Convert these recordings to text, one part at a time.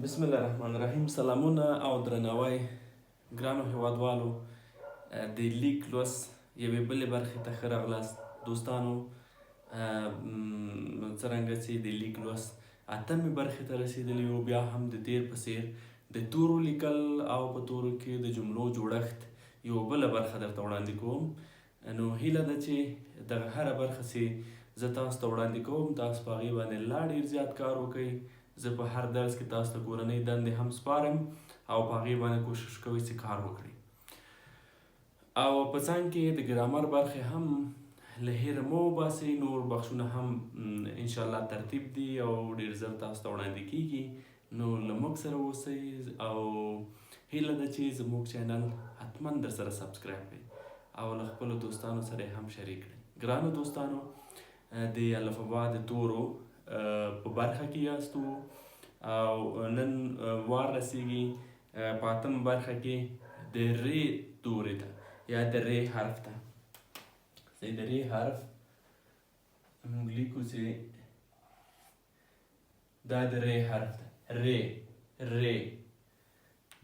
بسم الله الرحمن الرحیم. سلامونه او درناوی ګرانو هیوادوالو. د لیک لوست یوې بلې برخې ته ښه راغلاست دوستانو. څرنګه چې د لیک لوست اتمې برخې ته رسېدلي یو، بیا هم د تیر په څېر د تورو لیکل او په تورو کې د جملو جوړښت یو بله برخه درته وړاندې کوم. نو هیله ده چې دغه هره برخه چې زه تاسو ته وړاندې کوم، تاسو په هغې باندې لا ډېر زیات کار وکئ. زه په هر درس کې تاسو ته کورنۍ دندې هم سپارم او په هغې باندې کوشش کوئ چې کار وکړئ. او په څنګ کې د ګرامر برخې هم له هیره مه وباسئ. نور بخشونه هم انشاءالله ترتیب دي او ډېر ژر تاسو ته وړاندې کیږي. نو له موږ سره اوسئ او هیله ده چې زموږ چینل حتما در سره سبسکرایب کړئ او له خپلو دوستانو سره هم شریک کړئ. ګرانو دوستانو، د الفبا د تورو په برخه کې یاستو او نن وار رسیږي په اتم برخه کې د ری توري ته یا د ری حرف ته. د ری حرف موږ لیکو چې دا د ری حرف ته. ری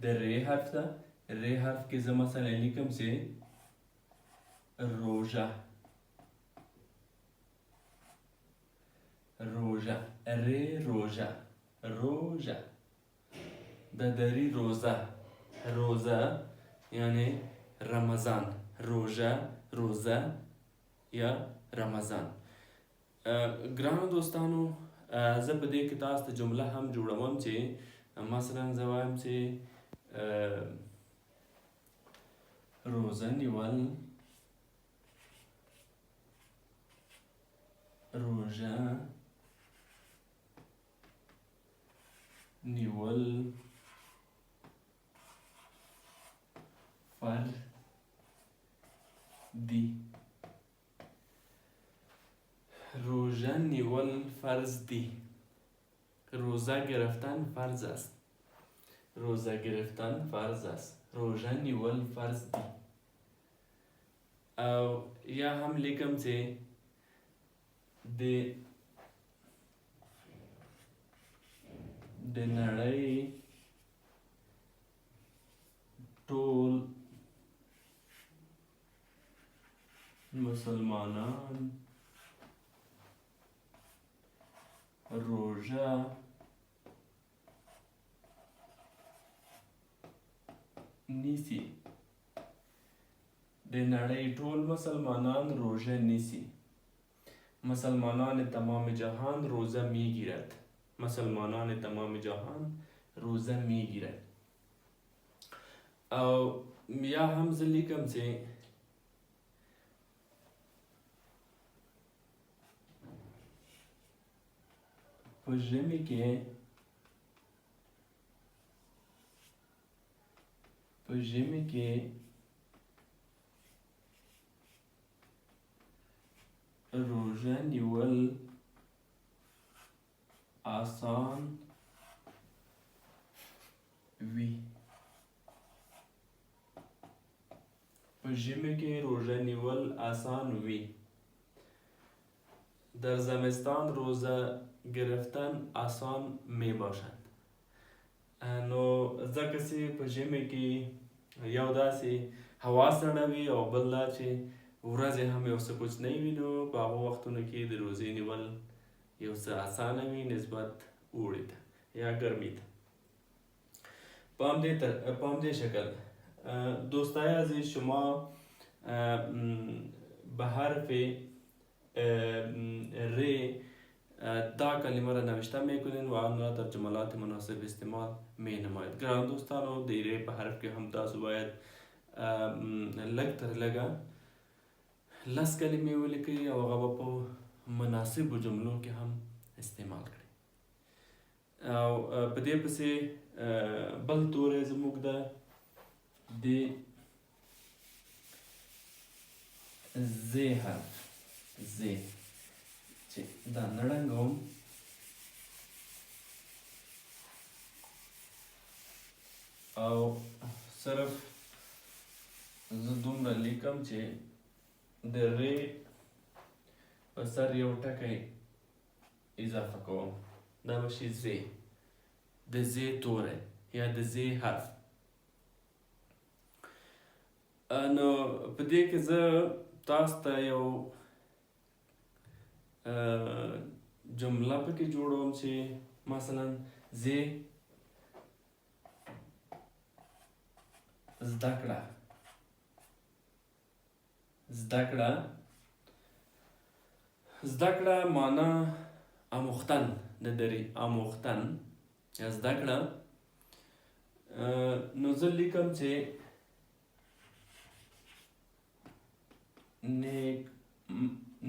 د ری حرف ته. ری حرف کې زه مثلا لیکم چې روژه. ری روژه. د ری روزه یعنی رمضان. روزه یا رمضان. ګرانو دوستانو، زه په دې کې تاسو ته جمله هم جوړوم چې مثلا زه وایم چې روزه نیول، روژه نیول فرض دی. روژه نیول فرض دی. روزه گرفتن فرض است. روزه نیول فرض دی. او یا هم لیکم چې د نړۍ ټول مسلمانان روژه نیسي. د نړۍ ټول مسلمانان روژه نیسي. مسلمانان تمام جهان روزه میگیرد. مسلمانان تمام جهان روزه میگیرد. او یا هم زه لیکم چې په ژمي کې روژه نیول آسان وي. په ژمي کې روژه نیول آسان وي. در زمستان روزه گرفتن آسان می باشد. نو ځکه چې په ژمي کې یو داسې هوا سړه وي او بل دا چې ورځې هم یو څه کوچنۍ وي، نو په هغو وختونو کې د روزې نیول یو څه آسانه وي نسبت اوړي ته یا گرمی ته. په همدې شکل دوستای عزیز، شما به حرف ری دا کلمه را نوشته میکنین و آن را در جملات مناسب استعمال می نماید. گران دوستانو، د ری په حرف کې هم تاسو باید لږ تر لږه 10 کلمې ولیکئ او هغه په مناسبو جملو کې هم استعمال کړئ. او په دې پسې بل توری زموږ د زی حرف. زی چې دا نړنګوم او صرف زه دومره لیکم چې د ری په سر یو ټکی اضافه کوم، دا به شي زی. د زی توری یا د زی حرف. نو په دې کې زه تاسو ته یو جمله پکې جوړوم چې مثلا زی زده کړه. زده کړه معنا آموختن د دری آموختن یا زده کړه. نو زه لیکم چې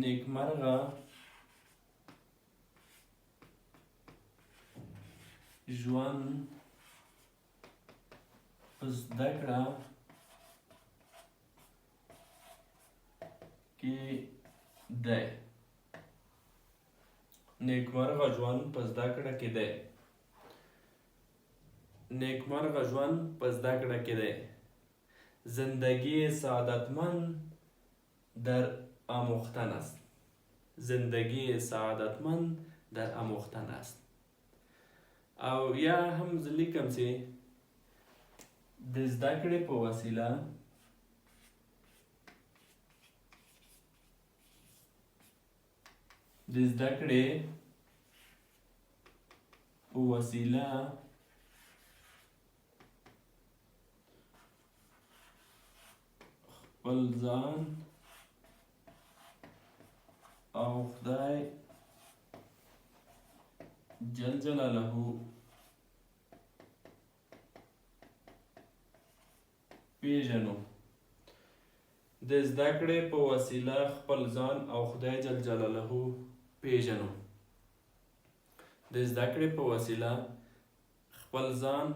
نیکمرغه ژوند په زده کړه کې دی. نیکمرغه ژوند په زده کړه کې دی. نیکمرغه ژوند په زده کړه کې دی. زندگی سعادتمند در آموختن است. زندگی سعادتمند در آموختن است. او یا هم زه لیکم چې د زده کړې په وسیله خپل ځان او خدای جل جلاله پیژنو. د زده کړې په وسیله خپل ځان او خدای جل جلاله پیژنو. د زده کړې په وسیله خپل ځان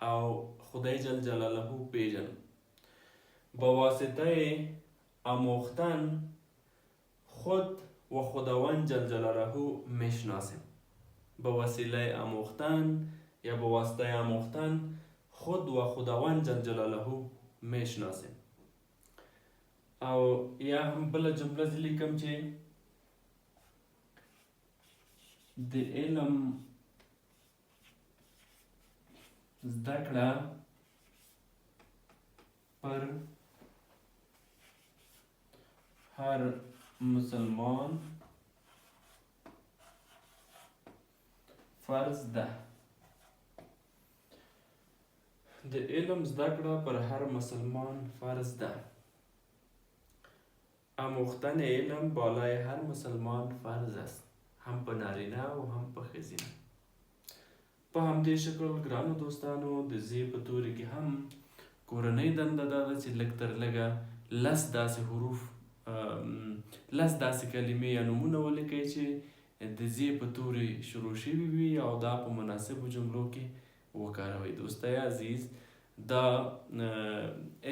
او خدای جل جلاله پیژنو. با واسطه آموختن خود و خداوند جل جلاله میشناسیم. با وسیله آموختن یا با واسطه آموختن خود و خداوند جل جلاله میشناسیم. او یا هم بله جمله زه لیکم چې د علم زده کړه پر هر مسلمان فرض ده. د علم زده کړه پر هر مسلمان فرض ده. آموختن علم بالای هر مسلمان فرض است، هم په نارینه او هم په ښځینه. په همدې شکل ګرانو دوستانو د زی په توري کې هم کورنۍ دنده دا ده چې لږ تر لږه لس داسې حروف لس داسې کلمې یا نومونه ولیکئ چې د زی په توري شروع شوي وي او دا په مناسبو جملو کې وکاروئ. دوستای عزیز دا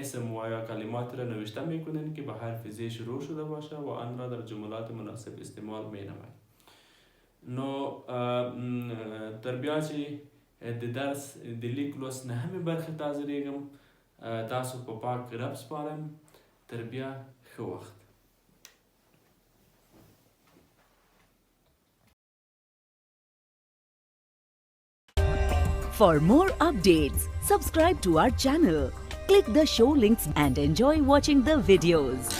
اسم و یا کلمات را نوشته میکنین که به حرف زی شروع شده باشه و آن را در جملات مناسب استعمال مینمایید. نو تر بیا چې د درس د لیک لوست نهمې برخې ته حاضرېږم تاسو په پاک رب سپارم. تر بیا ښه وخت. For more updates, subscribe to our channel, click the show links and enjoy watching the videos.